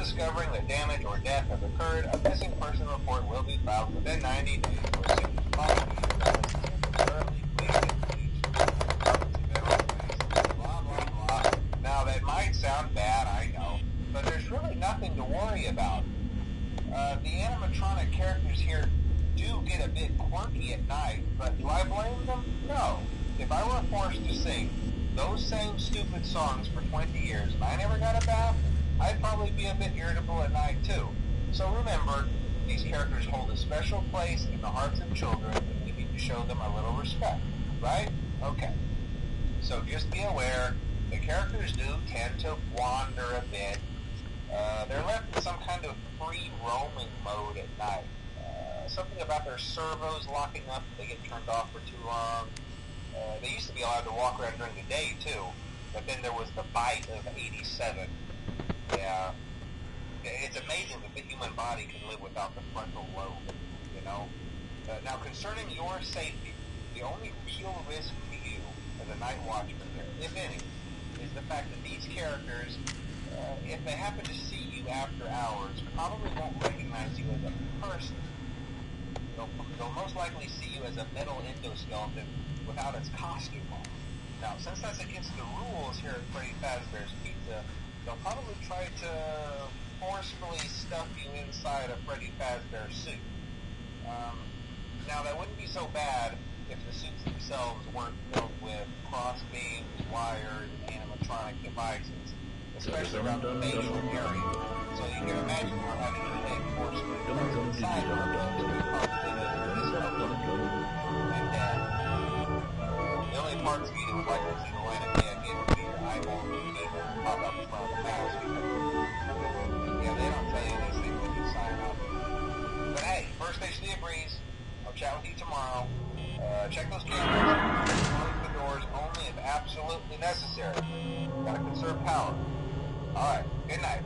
discovering that damage or death has occurred, a missing person report will be filed within 90 days or soon as possible. Blah, blah, blah. Now, that might sound bad, I know, but there's really nothing to worry about. The animatronic characters here do get a bit quirky at night, but do I blame them? No. If I were forced to sing those same stupid songs for 20 years and I never got a bath, I'd probably be a bit irritable at night too. So remember, these characters hold a special place in the hearts of children and we need to show them a little respect, right? Okay. So just be aware, the characters do tend to wander a bit. They're left in some kind of free roaming mode at night. Something about their servos locking up if they get turned off for too long. They used to be allowed to walk around during the day too, but then there was the bite of 87. Yeah, it's amazing that the human body can live without the frontal lobe, you know. Now concerning your safety, the only real risk to you as a night watchman here, if any, is the fact that these characters, if they happen to see you after hours, probably won't recognize you as a person. They'll most likely see you as a metal endoskeleton without its costume on. Now, since that's against the rules here at Freddy Fazbear's Pizza, they'll probably try to forcefully stuff you inside a Freddy Fazbear suit. Now, that wouldn't be so bad if the suits themselves weren't filled with cross beams, wires, and animatronic devices, especially around the facial area. So you can imagine how having your head forcefully inside of the only parts of you that would like to see the light of day again would be your eyeballs and feet that pop up in front of the mask. Yeah, they don't tell you these things when you sign up. But hey, First Station of the Breeze, I'll chat with you tomorrow. Check those cameras. Close the doors only if absolutely necessary. Gotta conserve power. Alright, good night.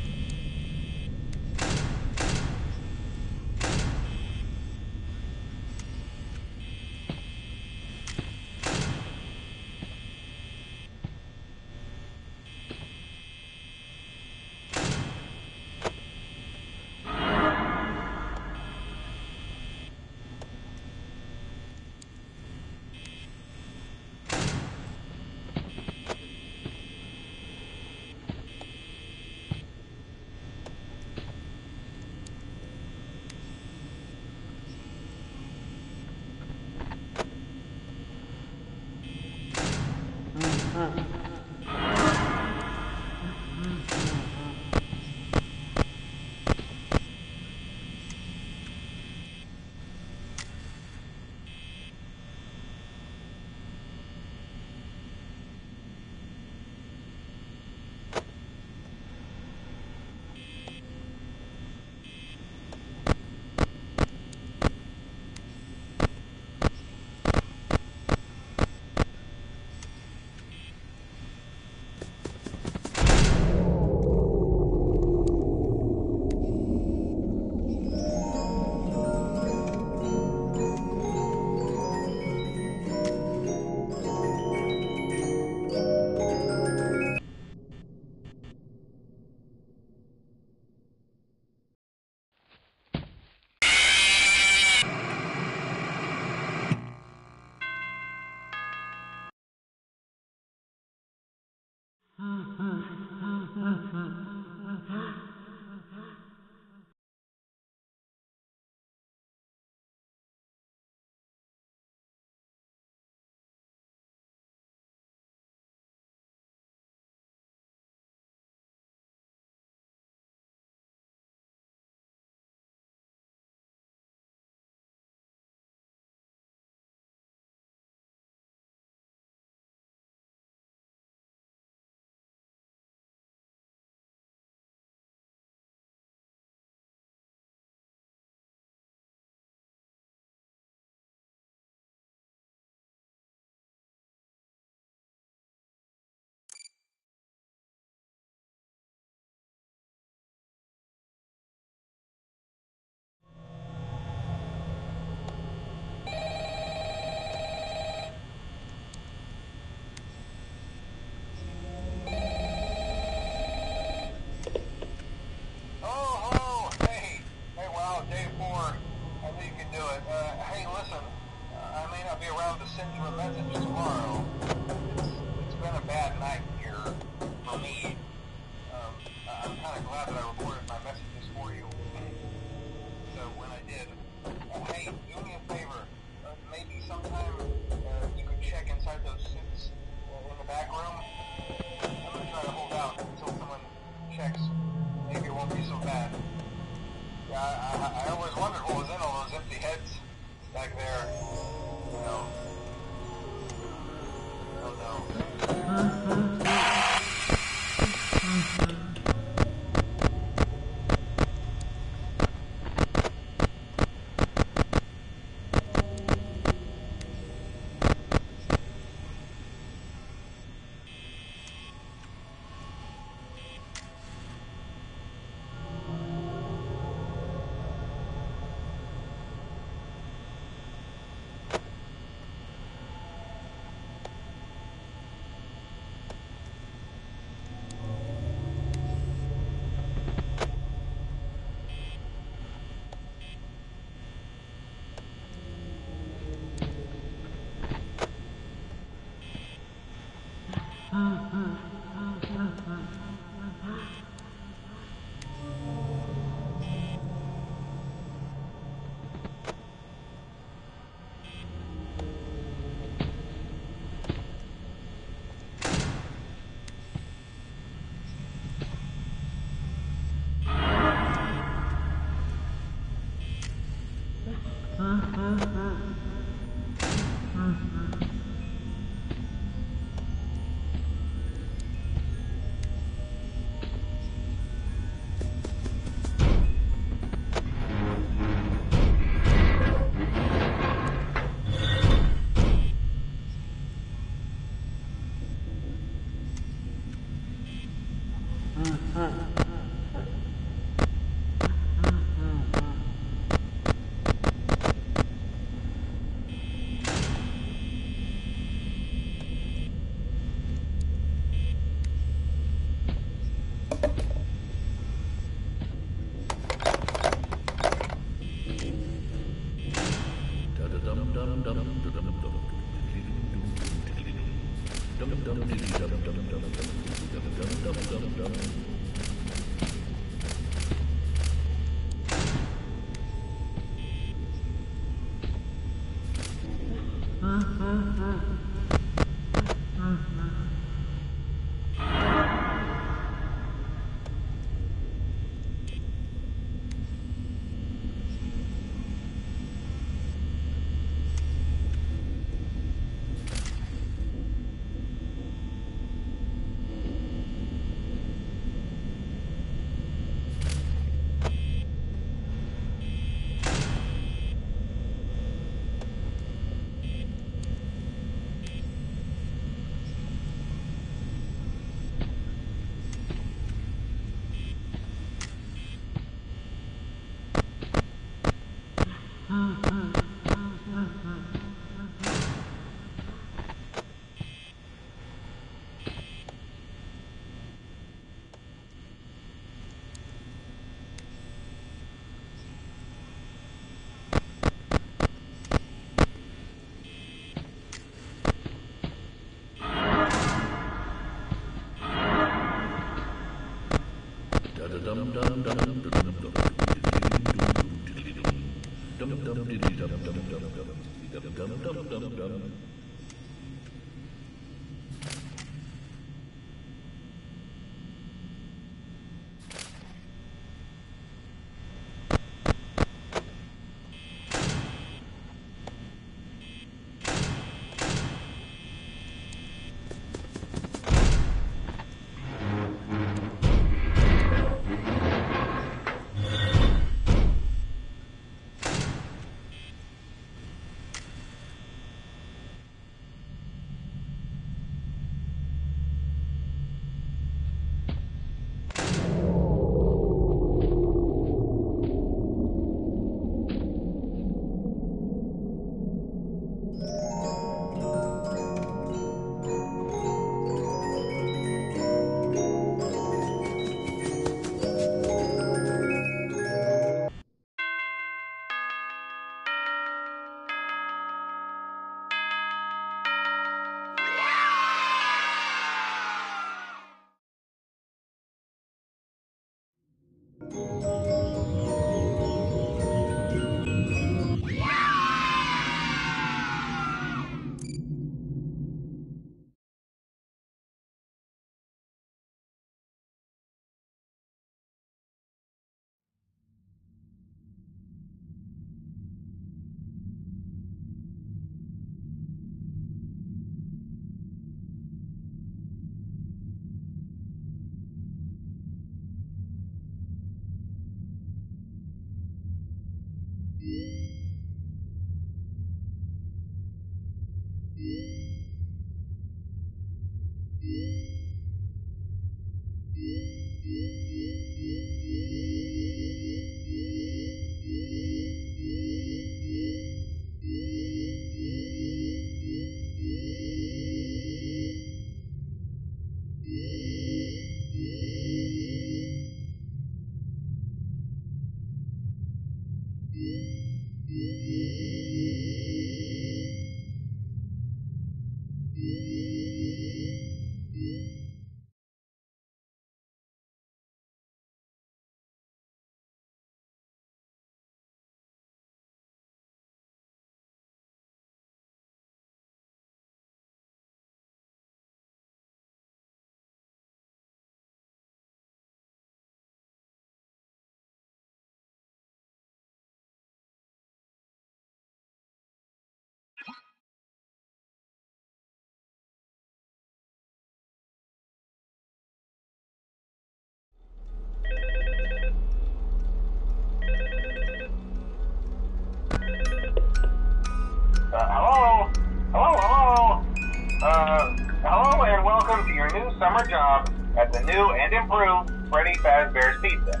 at the new and improved Freddy Fazbear's Pizza.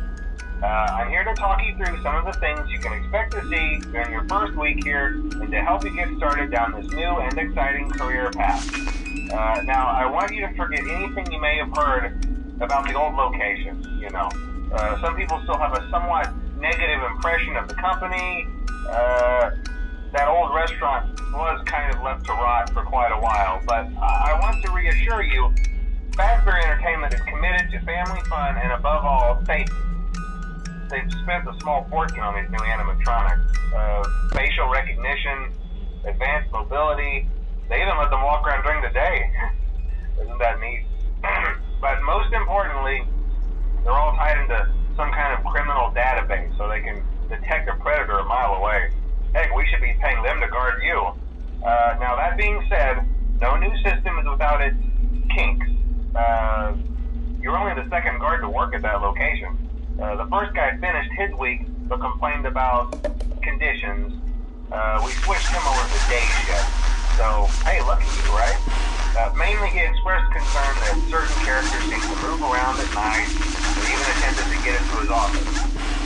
I'm here to talk you through some of the things you can expect to see during your first week here and to help you get started down this new and exciting career path. Now, I want you to forget anything you may have heard about the old location, you know. Some people still have a somewhat negative impression of the company. That old restaurant was kind of left to rot for quite a while, but I want to reassure you, Fazbear Entertainment is committed to family fun and above all, safety. They've spent a small fortune on these new animatronics. Facial recognition, advanced mobility. They even let them walk around during the day. Isn't that neat? But most importantly, they're all tied into some kind of criminal database so they can detect a predator a mile away. Heck, we should be paying them to guard you. Now that being said, no new system is without its kinks. You're only the second guard to work at that location. The first guy finished his week but complained about conditions. We switched him over to day shift. So, hey, lucky you, right? Mainly he expressed concern that certain characters seem to move around at night and even attempted to get into his office.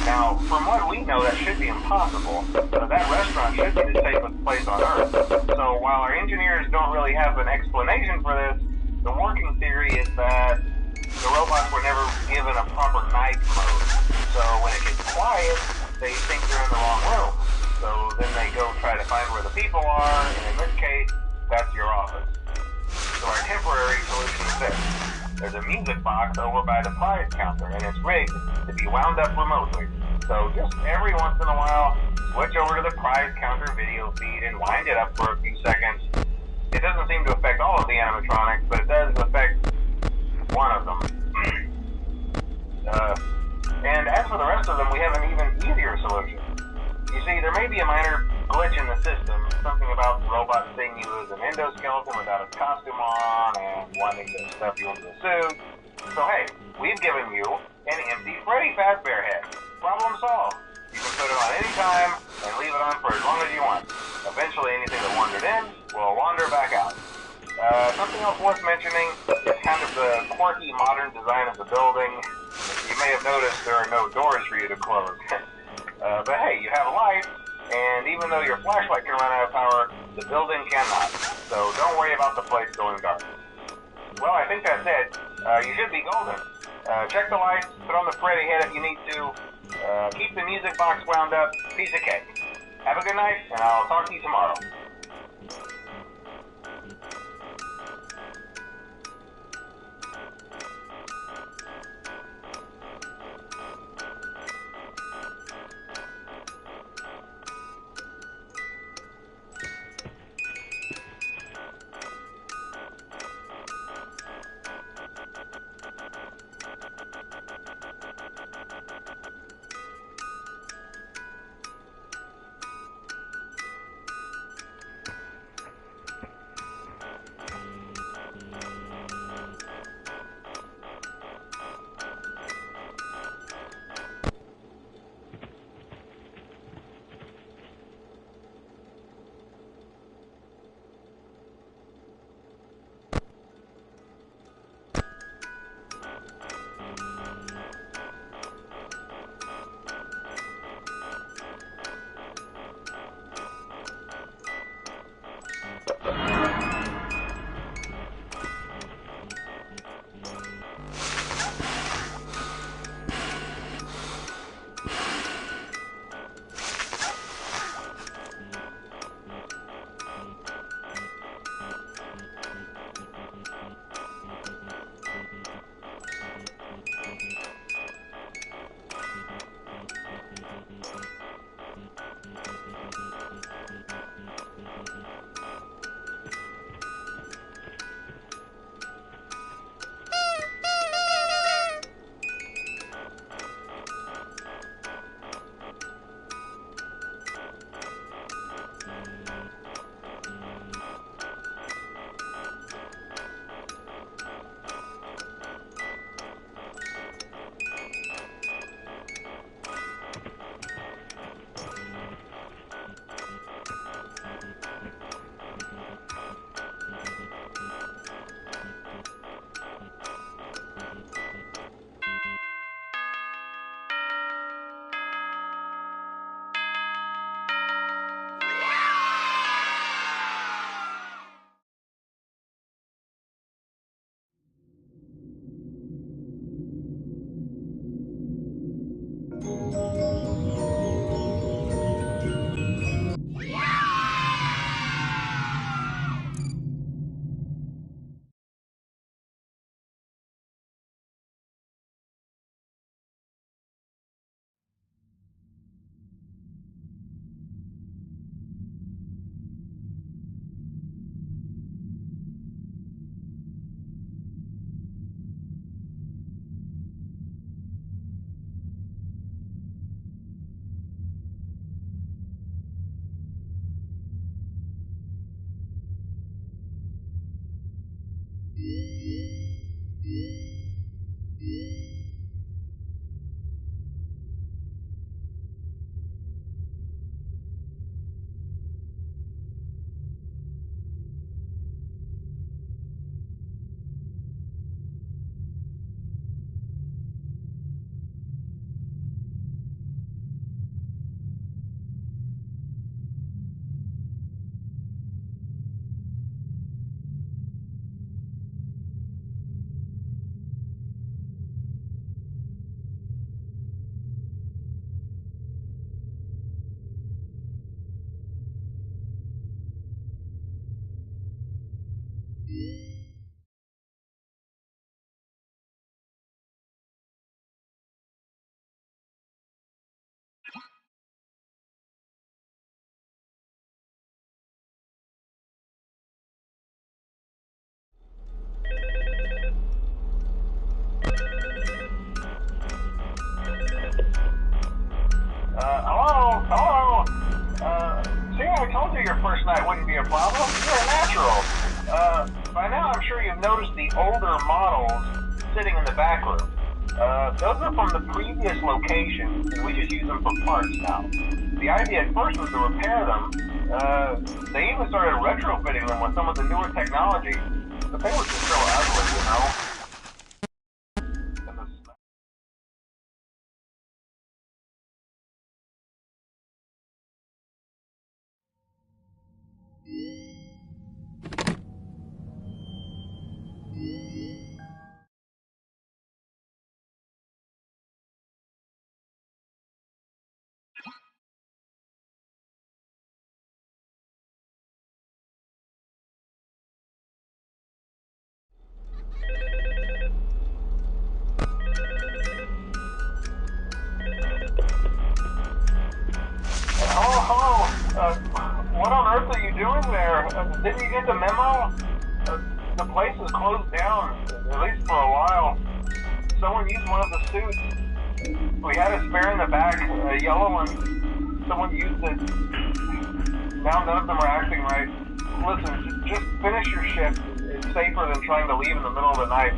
Now, from what we know, that should be impossible. That restaurant should be the safest place on Earth. So while our engineers don't really have an explanation for this, the working theory is that the robots were never given a proper night mode. So when it gets quiet, they think they're in the wrong room. So then they go try to find where the people are, and in this case, that's your office. So our temporary solution is this. There's a music box over by the prize counter, and it's rigged to be wound up remotely. So just every once in a while, switch over to the prize counter video feed and wind it up for a few seconds. It doesn't seem to affect all of the animatronics, but it does affect one of them. And as for the rest of them, we have an even easier solution. You see, there may be a minor glitch in the system, something about the robot seeing you as an endoskeleton without a costume on and wanting to stuff you into a suit. So hey, we've given you an empty Freddy Fazbear head. Problem solved. You can put it on any time and leave it on for as long as you want. Eventually anything that wandered in will wander back out. Something else worth mentioning is kind of the quirky modern design of the building. You may have noticed there are no doors for you to close. But hey, you have a light, and even though your flashlight can run out of power, the building cannot. So don't worry about the place going dark. Well, I think that's it. You should be golden. Check the lights, put on the Freddy head if you need to. Keep the music box wound up. Piece of cake. Have a good night, and I'll talk to you tomorrow. night wouldn't be a problem. You're a natural. By now I'm sure you've noticed the older models sitting in the back room. Those are from the previous location, and we just use them for parts now. The idea at first was to repair them. They even started retrofitting them with some of the newer technology, but they were just so ugly, you know? Hello. What on earth are you doing there? Didn't you get the memo? The place is closed down, at least for a while. Someone used one of the suits. We had a spare in the back, a yellow one. Someone used it. Now none of them are acting right. Listen, just finish your shift. It's safer than trying to leave in the middle of the night.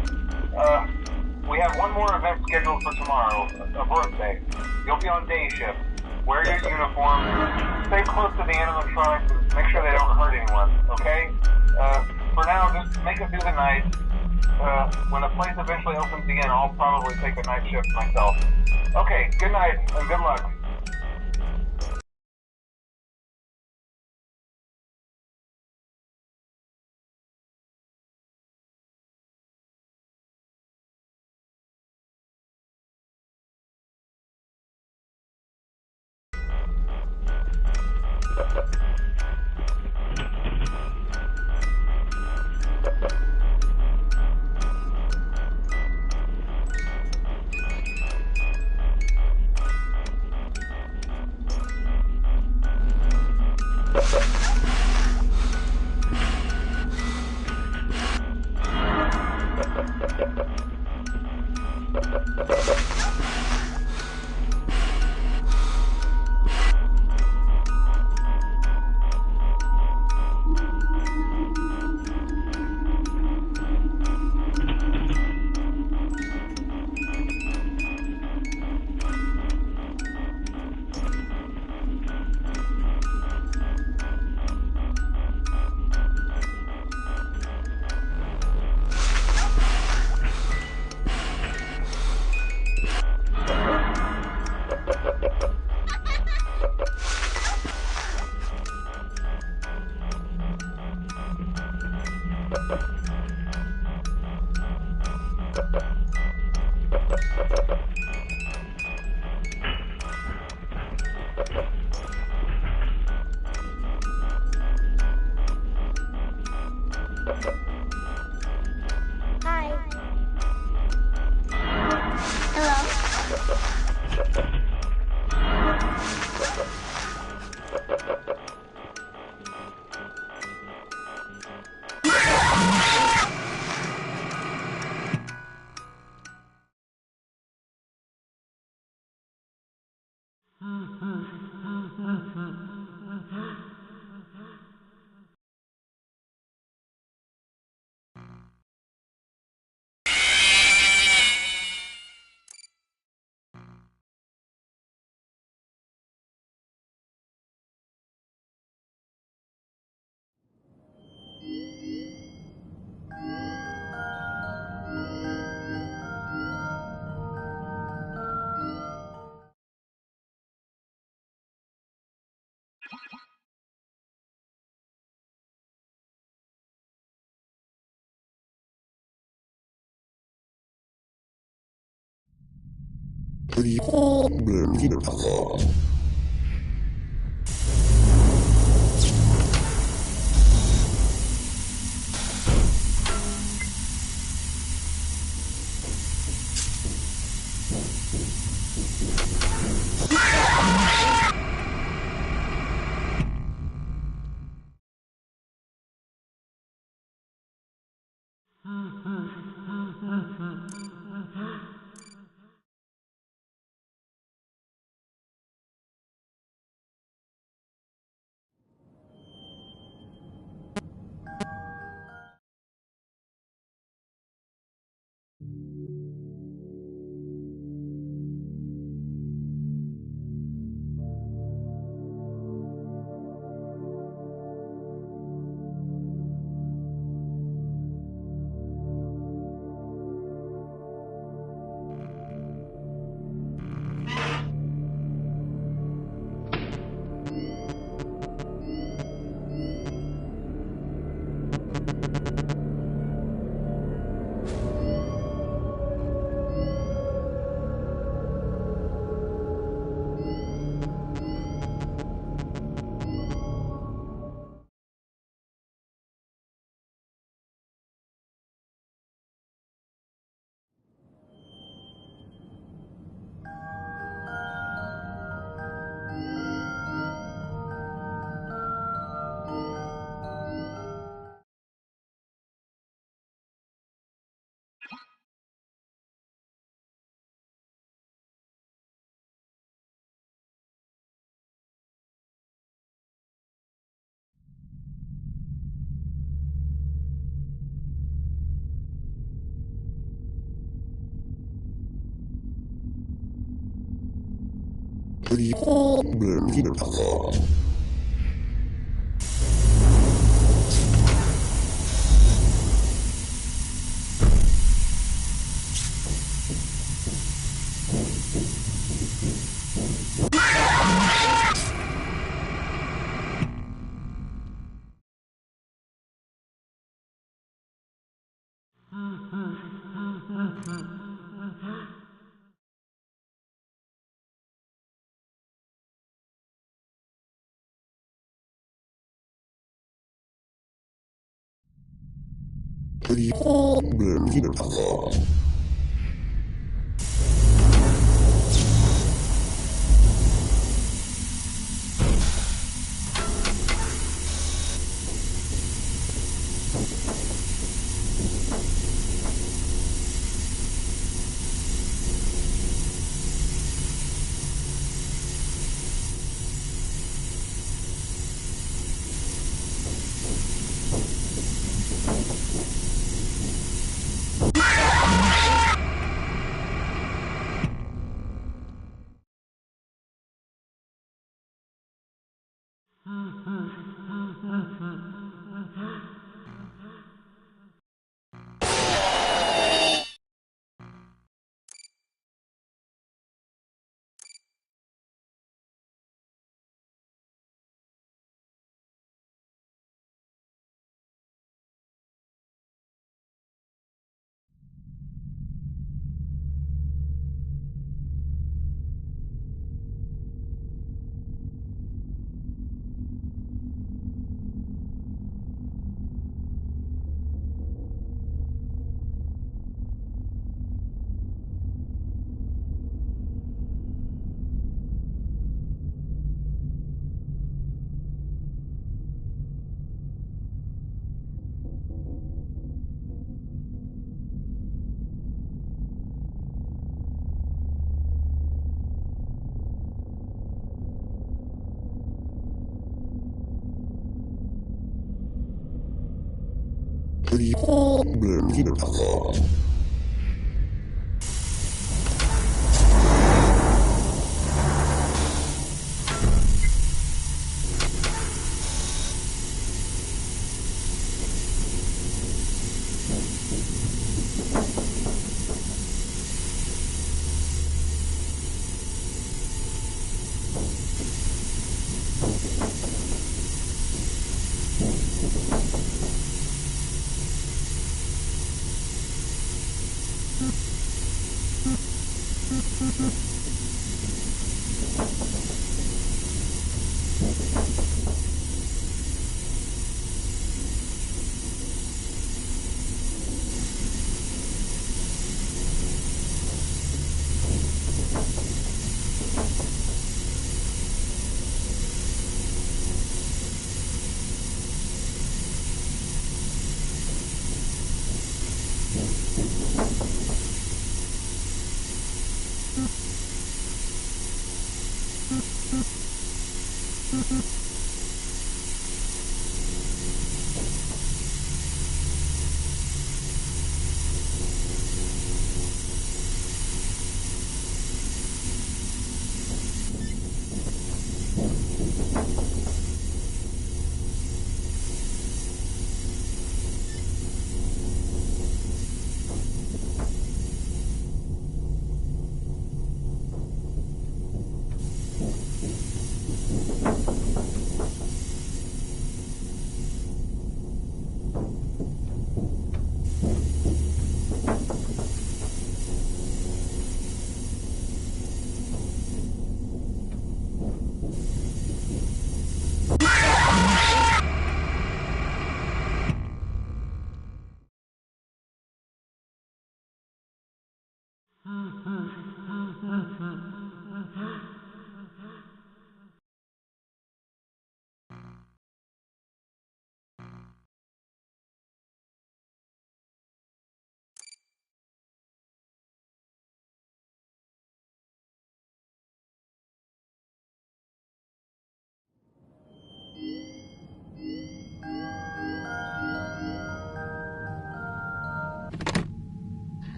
We have one more event scheduled for tomorrow, a birthday. You'll be on day shift. Wear your uniform. Stay close to the animatronics and make sure they don't hurt anyone, okay? For now, just make it through the night. When the place eventually opens again, I'll probably take a night shift myself. Okay, good night and good luck. Hi. Hello.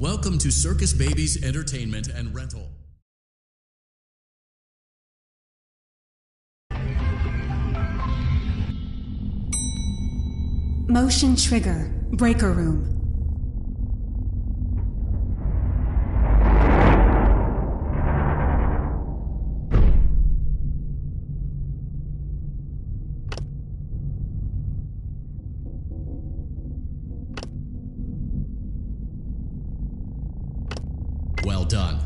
Welcome to Circus Babies Entertainment and Rental. Motion trigger, breaker room. Well done.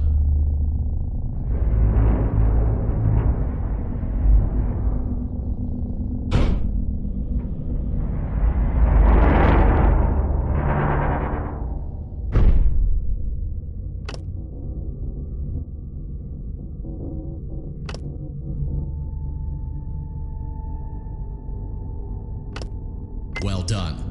Well done.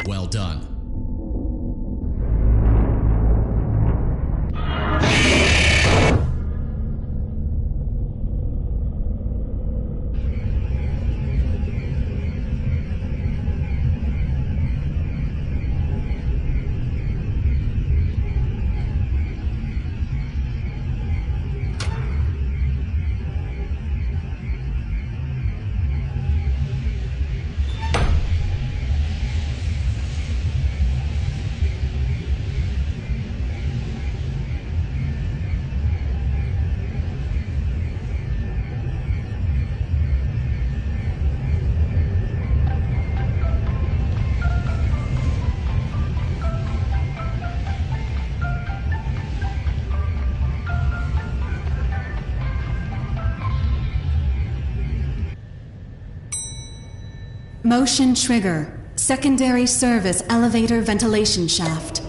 Well done. Motion trigger, secondary service elevator ventilation shaft.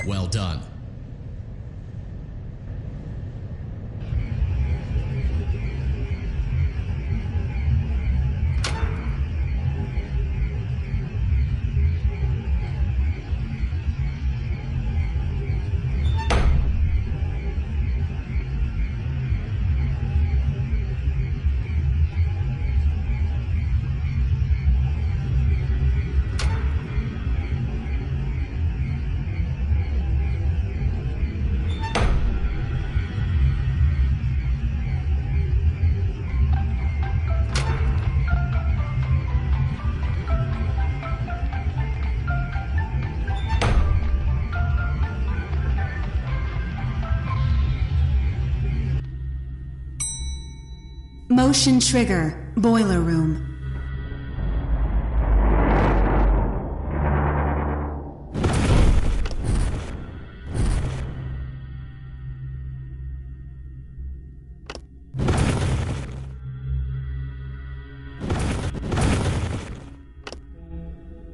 Well done. Motion trigger, boiler room.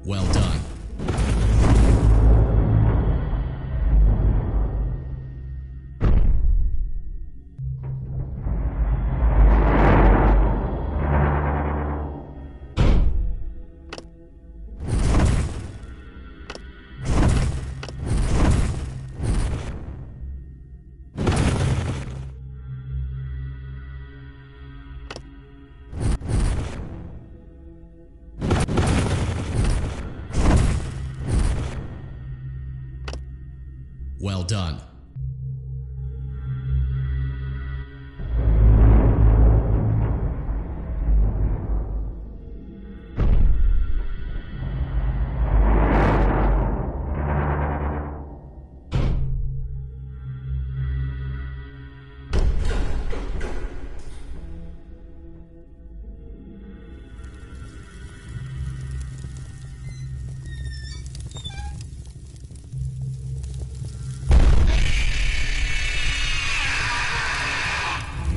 Well done. done.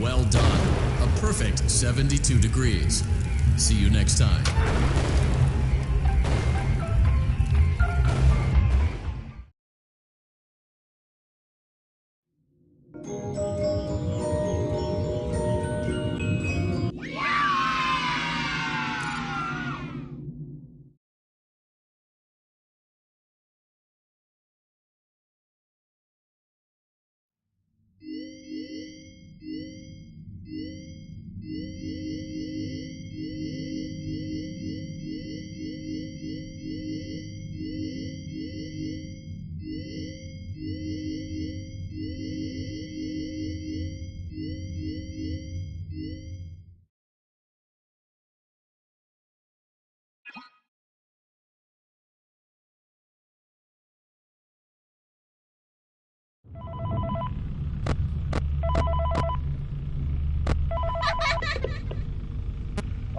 Well done. A perfect 72 degrees. See you next time.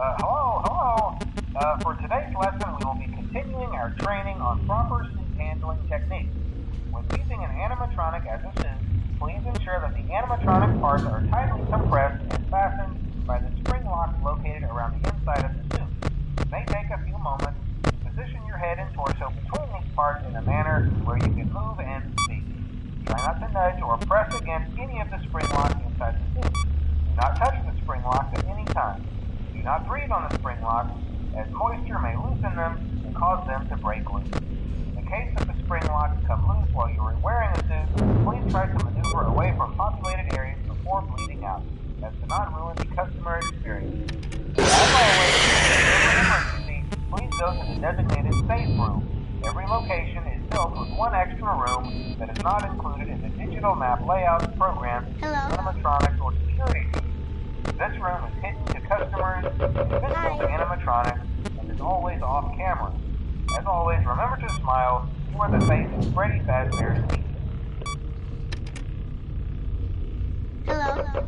Hello. For today's lesson, we will be continuing our training on proper suit handling techniques. When using an animatronic as a suit, please ensure that the animatronic parts are tightly compressed and fastened by the spring locks located around the inside of the suit. It may take a few moments to position your head and torso between these parts in a manner where you can move and speak. Try not to nudge or press against any of the spring locks inside the suit. Do not touch the spring locks at any time. Do not breathe on the spring locks, as moisture may loosen them and cause them to break loose. In the case that the spring locks come loose while you are wearing the suit, please try to maneuver away from populated areas before bleeding out, as to not ruin the customer experience. As always, if an emergency, please go to the designated safe room. Every location is built with one extra room that is not included in the digital map layout program used in animatronics or security suits. This room is hidden to customers, invisible to animatronics, and is always off camera. As always, remember to smile. You are the face of Freddy Fazbear's Pizza. Hello.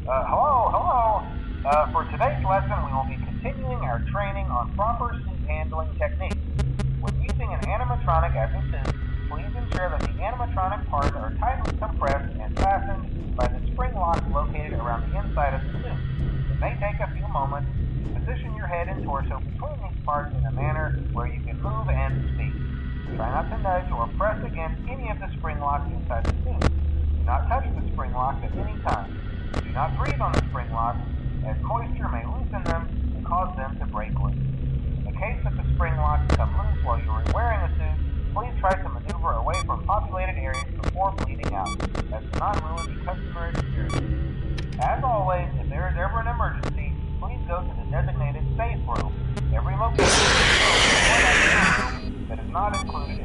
Hello. For today's lesson, we will be continuing our training on proper suit handling techniques. When using an animatronic as a suit, please ensure that the animatronic parts are tightly compressed and fastened by the spring locks located around the inside of the suit. It may take a few moments to position your head and torso between these parts in a manner where you can move and speak. Try not to nudge or press against any of the spring locks inside the suit. Do not touch the spring locks at any time. Do not breathe on the spring locks, as moisture may loosen them and cause them to break loose. In the case that the spring locks come loose while you are wearing a suit, please try to maneuver away from populated areas before bleeding out, as to not ruin the customer experience. As always, if there is ever an emergency, please go to the designated safe room. Every location is a room that is not included